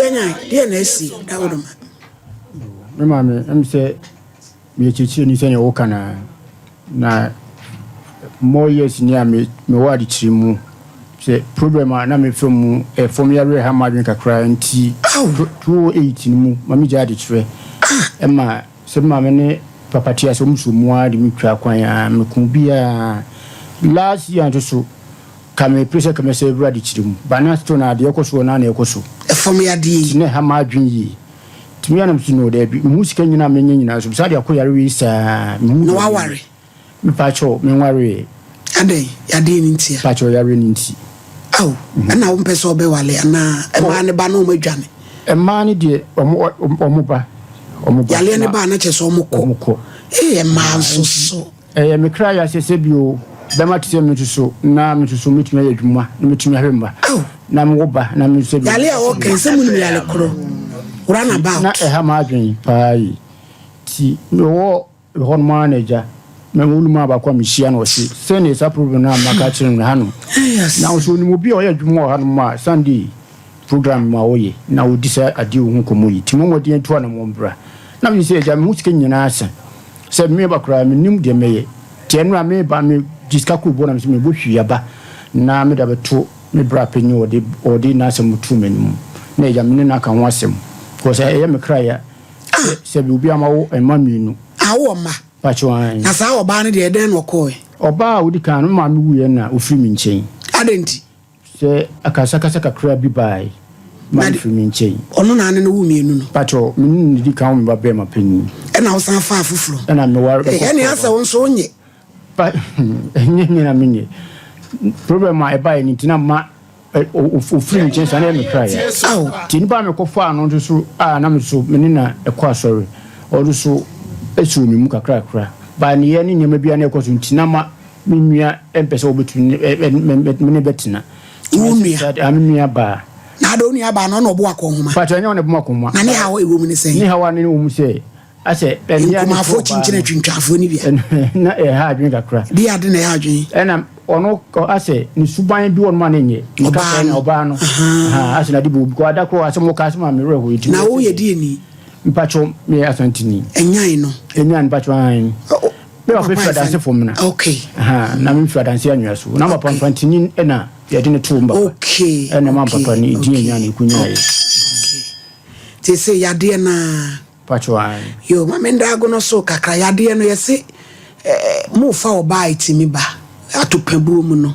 Janya, DNSC, that would me mama em say me chichi ni say wo kana na more years near me wadi chimu say problem na me from from yare ha madwen kakra nti 2018 mu mami jadi chwe ema se mama ne papatia so musumu adi mitwa kwan ya mekubia last year to so kame pressure kame say bradi chimu bana stone ade ekoso na ekoso from yadi ne ha madwen yi timi anam sino de bi musika nyina menye nyina so sade akoyare wi sa no waware me pacho me ware ade yade ni ntia pacho yare ni nti aw ana wo mpese obe wale ana ema ne ba no madwane ema ne de omo ba yale ne ba na cheso omko ema nso me kra ya sese bio bema tse metuso na metuso mitumi adwuma na mitumi ahwemba na mwoba na metuso yale a wo kense mu ni yale kro run about na ha madwen pai ti wo hon manager me wuluma ba kwa mihia na o se sene sa problem na maka chirin na hanu na so ni mo bi o ya dwuma hanu ma Sunday program ma oye na odi sa ade wo komoyi ti mo wodi entu na mo mbra na me se ja me husike nyina asa se me ba kra me nim de meye ti enu a me ba me jiska ku bo na me bo hwia ba na me da beto me bra penyo odi na se mutu menim na ja me na ka ho asem ko se e me kra ya se bi obi amawo ema mienu awo ma pachuan na sa oba ne de den wokoi oba odi kan ma me wuye na ofiri mi nchen adenti se akasaka kakra bi bai ma ofiri mi nchen ono na ne no wu mienu no pacho me di kan me ba be ma pani e na osan fa afufuro e na me ware e ne asa won so onye pa enye na menye problem ma e bai ni tina ma ofiri mi nchen sa na me cry tin ba me ko fa no so na me so me ni na e kwa sorry o so esu ni mu kakra ba ni ye ni nyema bia na ekoso ntina ma menua empese obetu me betina unua amnua ba na do nua ba no no bo akonhoma pa tanya ne bo akonhoma na ne hawo ewo mu ne sen ni hawa ne wo mu se ase bia ni afo chinchina twintwafo ni bia na ha adwen kakra di ade na ya adwen ena ono ase ni suban bi won ma ne nye ka na oba no ase na di bo ko adakro ase mo ka se ma me reho yiti na wo ye di ni mpacho me asantini enyan mpacho an me wa fe dance from na okay na me fe dance anwa so na papa pantini na ye de ne tumba okay na ma papa ni di enyan ikunya ye te se yade na pacho an yo ma me ndago no so kakra yade no ye se mo fa oba itimi ba atopabu mu no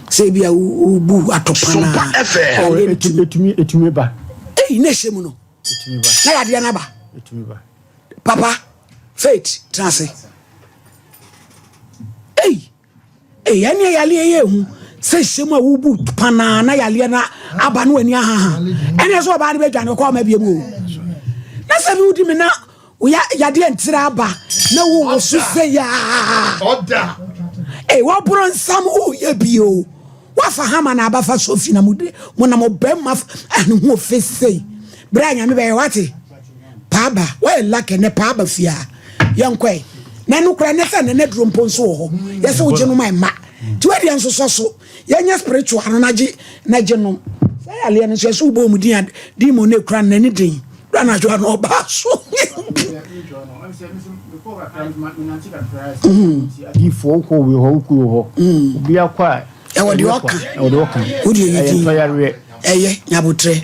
se bia ubu atopana etumi ba ne shemu no na yade na ba papa faith transe yani yale yehu se shemu awubu pana na yale na aba no ani aha ene so ba ne bedwane ko ma biemu na se bi udi me na yade ntira aba na wo so fe ya oda wo bro nsam o ye bio wa fa hama na aba fa sofi na mude mo na mo bemma anu ho fe sei branya me be wate paaba wa lake ne paaba fia yankwe na no kra ne se ne drum ponso ho ye se oje no ma ti we dia nso so ye nya spiritual no na je no se ale ne so bo mu din di mo ne kra na ni din na jo no ba so ifo ko we ho ku ho obi akwa e wo de oka odi yidi eye nyabotre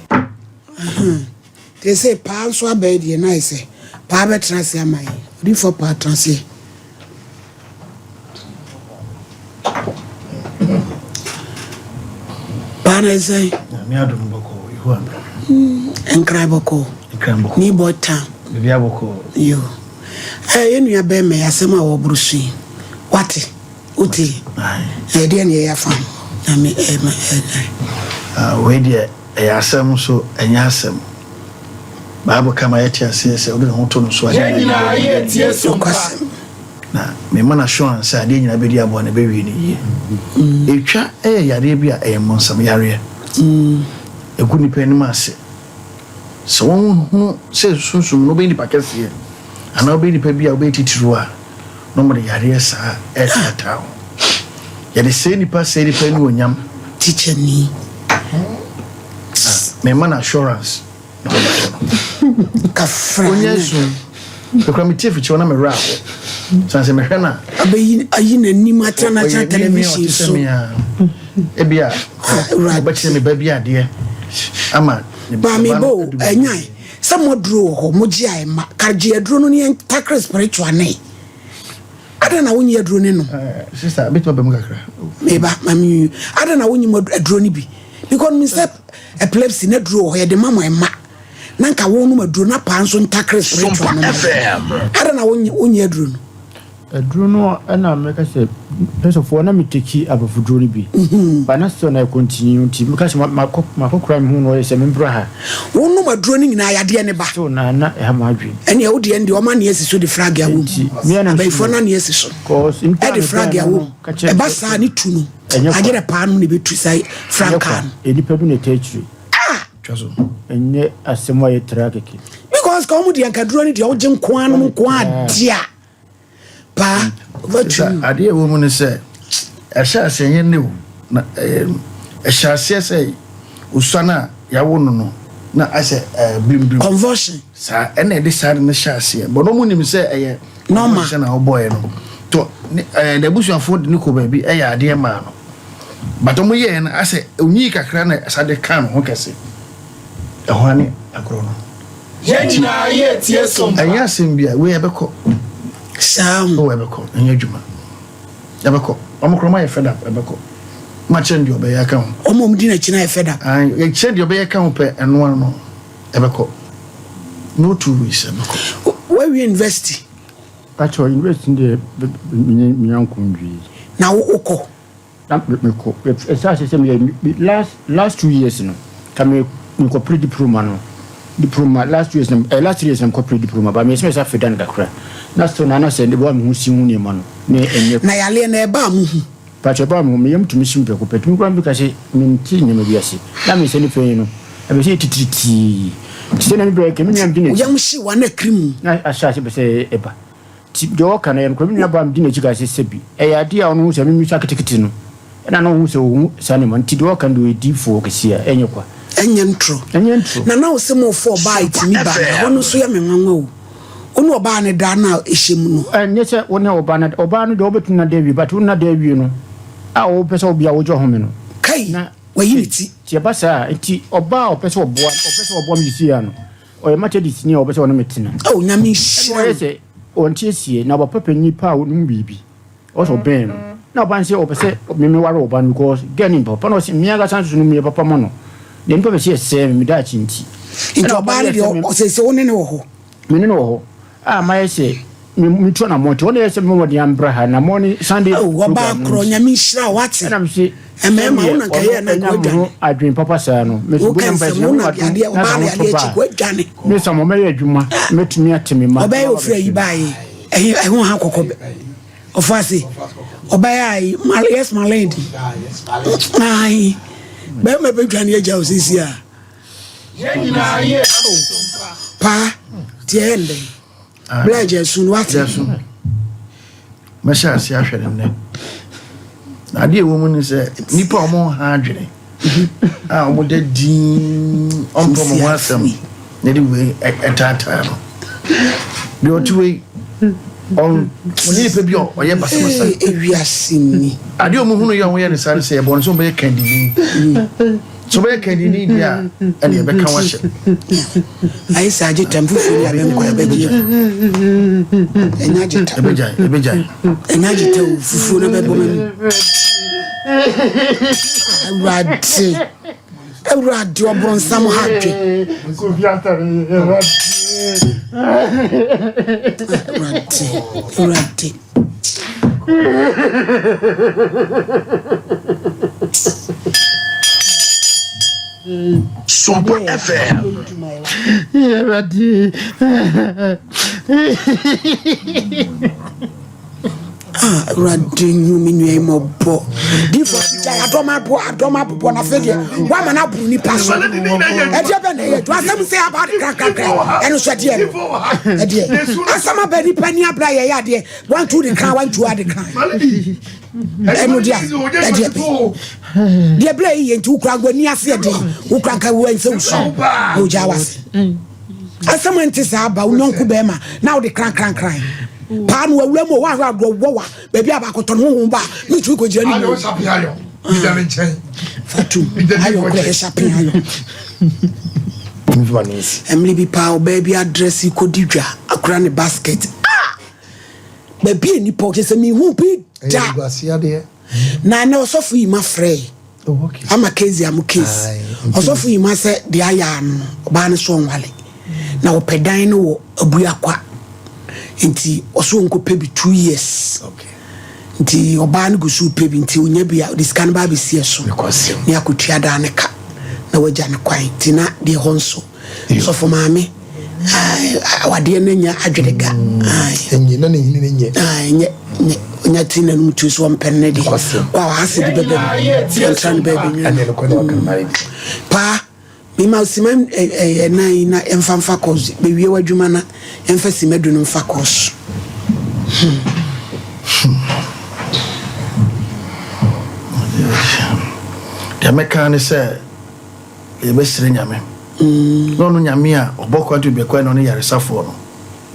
they say pa so abedi na ise pa be transi amai Odifour Paa transi pa na say me adum boko ihu am enkra boko ni bota bibia boko yo yenu ya be me yasema wo brusi wate uti de ne ya fam na me we de yasem so enya asem Bible kama yeti asese odi ho to no so na yeti so kwasem na me mana assurance ade nyina be di abo na be wi ni ye etwa yare bia monsam yare egu ni pe ni mase so won se sunsun no be ni pakese ana be ni pe bia be titiru a no mo de yare sa etata yare se ni pa ni onyam teacher ni me mana assurance kafra onya so ekra me tief chi wona me ra sanse me hwe na ayi na nim atana cha television so ebia ba chi me ba bia de ama ba me bo enyan samodro ho moji ai ma karje adro no ne takra spiritual ne ada na wonyi adro ne no sister beto ba mu kakra me ba mami ada na wonyi adro ne bi because me say epilepsy na adro ho ye de mama ema nanka wonu maduro na pa nso ntakre spiritual no ada na wonyi aduro no aduro no na meka say pesofo na miteki abafuduro ni bi ba na so na continue ti meka say makokra me hu no ye say membra ha wonu maduro ni nyina yade ne ba so na e ha madwi ene o de ende o ma ne yesiso de frag ya wo ba ifo na ne yesiso cause in de frag ya wo e ba sa ni tu no agere pa no ne betu sai frag kan edipa du ne techi twazo enye asemo ye tragiki because come de ankaduro ni de o gem kwa no kwa dia pa vatu ade wo mu ne se ehya asenye ne wo na ehya ase usana ya wo no na ase bim conversion sa ene de sa ne hya ase bo no mu nim se eye normal na oboy no to de busuafo de ne ko ba bi eya ade ma no batomo ye na ase onyi kakra na sade kan ho kese ehwane akro no yenya ye tie sompa anya simbia we ebeko sam o ebeko anya djuma ebeko omokroma ye feda ebeko ma chendi obe ya kan omom di na china ye feda ye chendi obe ya kan pe eno no ebeko no 2 weeks ebeko where we university actually university de minyankundwi na ukọ na meko esa se me last 2 years no kame ko pre-diploma no diploma last years last years ko pre-diploma ba me se sa fedan kakra na so na se de bo mu si hu ne ma no ne enye na yale na eba mu hu pa che ba mu me yam tumi simpe ko petum kwa bi ka se minti ne me biase na me se ne fe no e be se tititi se na me break me nyam di ne yam shi wa na krimu na asha se be se eba ti de o kana en ko me nyam ba am di ne jiga se sebi e ya dia onu se me sa kitikiti no na no hu se hu sa ne man ti de o kan do Odifour kisia enye kwa enye ntro na na osemo for bite mi ba wono so ya me nwanwa o onu oba ne da na ehemu no enye se woni oba no de obetu na David but na David no a o pese obi a wojo home no kai na wayiti ti ba sa enti oba o pese obo mi si ya no o ye mate di sini o pese wono metina o nyame shi o ye se o ntiesie na oba papa nyi pa o num bibi o so ben no na oba nse o pese me ware oba no because gani papa no si miaga sansu no me papa mo no ne npa be se me da chinti into oba ne o se woni ne wo ho me ne wo ho a ma ye se me to na monte woni ye se me wodi ambraha na moni Sunday oba kro nyame shira wati na me se emema una kaye na ko dwane adwen papa sa no me so bona ba se una ade oba ne ade chi ko dwane me so mo me ye adwuma metumi atemi ma oba ye ofra yi bae ho ha kokobe ofase oba ye yes my lady ai be me be dwane ya jaw sisi a yenya ye pa tiende blaje sun wati masha si ahwere ne ade wo mu ni se nipa omo ha adwene a omo de din ompo mo wasam ne di we etata no bi otuwe on oni pe bi o ye basamasa ewiasimi ade o mu hunu ye won ye ne sare se ye bon so be kandini so be kandini dia ene ye be kan wa hye ai saje tamfufu ya be ko be ji enaje ebejai enaje te fufu na be bo me Ewurade obronsam hadwe ko fi atare Ewurade SOMPA FM Ewurade Ewurade nyumi nwe mo bo adoma po na fede wa ma na buru ni paso e dia be na ye to asem say about krakrakra eno so dia e dia asama be ni pani abra ye ya dia 1 2 the crown 1 2 the crown eno dia e dia dia bla yi nti ukra gbo ni ase dia ukra ka wo ense uso o ja wase asama nti sa aba unonku be ma na wo the crown pa no awura mo wa hwa do wo wa ba bi abakoto no ho ba mi tu ko jira ni ayo sapi ayo bidare nchen fatu ayo ko sapi ayo Emily bi pa baby address ko didwa akura ne basket ba bi ni po ke se mi hu bi da na na osofu yi ma frey okay ama kezi am case osofu yi ma se de aya no ba ne so nwale na opedan no wo abuakwa nti oso nko pebi 2 years okay nti oba ne gusu pebi nti onya bia this can ba be sie so ne akotua da ne ka na waja ne kwan nti na de honso so for maame wade ne nya adwedega enyi na ne nye nye onya tina no mutu so mpenne de wa hase de bebe tran bebe pa mi ma siman na emfa cause be wie wadwuma na emfa simedu no mfa cause ya mekane se e be sire nyame no nyame a obokwa de be kwa no ne yaresafo no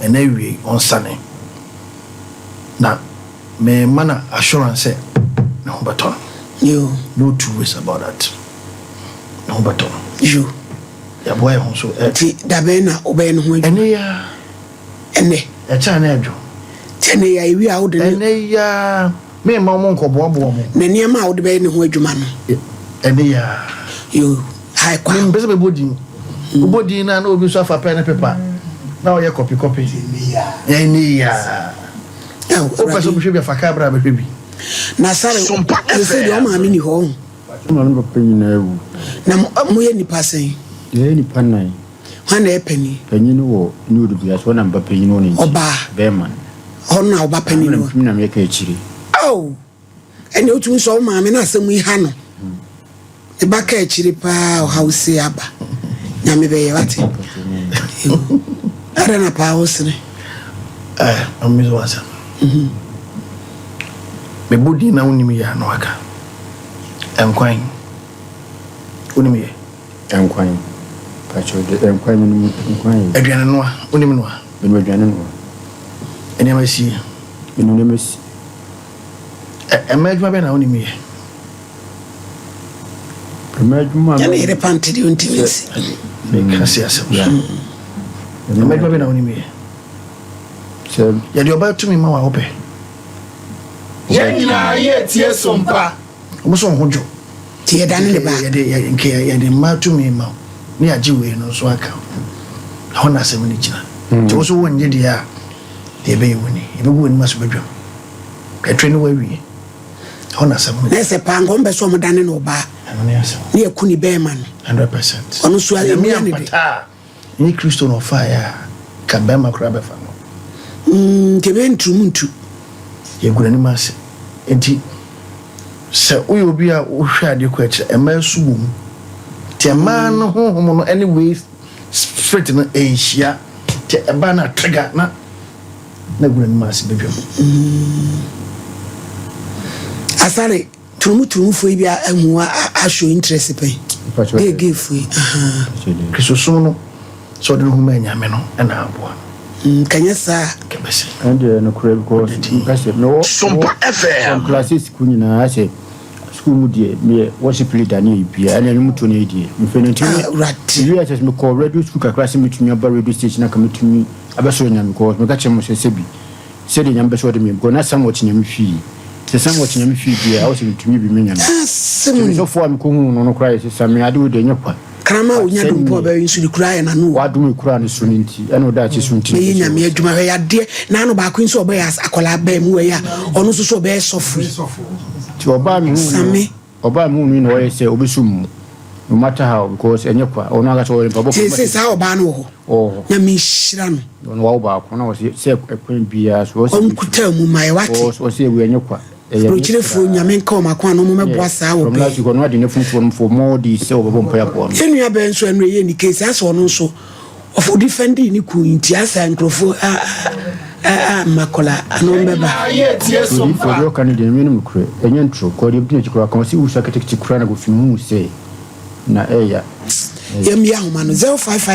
ena wie onsane na me mana assurance na hobaton you no two ways about that na hobaton you ya boy hon so ti da be na obey no ho ene ya ene e cha na adwo tene ya iwi a wo de ene ya me ma mo nko bo mo na niam a wo de be ne ho adwuma no ene ya you hai kwa me bese be bodi na na obi so afa pen paper na o ye copy ene ya o pa so bi hwe fa kabra be hwe bi na sare SOMPA se de o ma mi ni ho ma no penyi na ewu na mo ye nipa sen ye ni panai ha na e pani penyi no wo ni odu bia so na mba penyi no ni oba be man ona oba pani no na me ka echiri oh ene otu so ma me na asem yi ha no e ba ka echiri pa o house aba na me be ye wate ara na pa osre amizo wasa me bodi na unimi ya no aka enkwan unimi ye enkwan pacho de enkwan ni enkwan aduane no unimi no me aduane no ene amasi ino ne mesi emajuma be na unimi ye emajuma ya ne repante di untimisi me kasi asem emajuma be na unimi ye ya di oba tumi ma wa ope Yenina ye tie SOMPA. omuso hojo tie dan ne ba ya de ma tumi ma ni ajiwe no so aka hona asem ni kina to so wonye dia de be yuni ebe go ni maso bedwam ka twene wa wie hona asem ni se pango mbe so mo dan ne oba ani asem ni ekuni be man 100% ono so ale mi ani de ni Kristo no fire ka be ma kra be fa no kebe ntumuntu ye gura ni mase enti se uyo bi a wo hwa de ko akire e ma su bom te ma no honhom no anyway straight no enhia te e ba na trigger na gura ni mase bedwam asare turumu fo bi a ahu a show interest pe e give Kristo so no so de hu ma nyame no e na aboa kanya sa kebese and no crave go kasi no SOMPA FM classes kunyina ase school mu die me worship leader ni bia ana ni muto ne die me fe no ntimi we just me call radio school ka class me tumi aba radio station na ka me tumi abeso nyame ko me ka chemo se bi se de nyame beso de me go na sam wo nyame fi se sam wo nyame fi bia wo se tumi bi me nyame so fo am ko hu no cry se sam ade wo de nyakwa krama unya dumpo ba insu di kura na no wa dum kura ne so nti eno da che so nti me nyame adwuma hwe ya de na no ba ko insu oba ya akola ba mu we ya ono so so be sofu ti oba mi hu oba mu ni no ye se obesum no matter how because enyekwa ono aga so lempa boko se sa oba no ho nyame hira no ono wa oba ko na wo se ekwen bia so o mkuta mu mai wate o se we enyekwa Rochirefo nyame nka o makwa no mo meboa saa wo from last week no ade ne fun for more di say obo mpa yapo no enu aben so enu ye ni case aso no so of defending ni ku nti asa nkrofo makola no mbeba for your candidate minimum kure enye ntro ko de bi chikura kan si usa ketekiti kura na go fi mu say na eya yemi ahoma no 055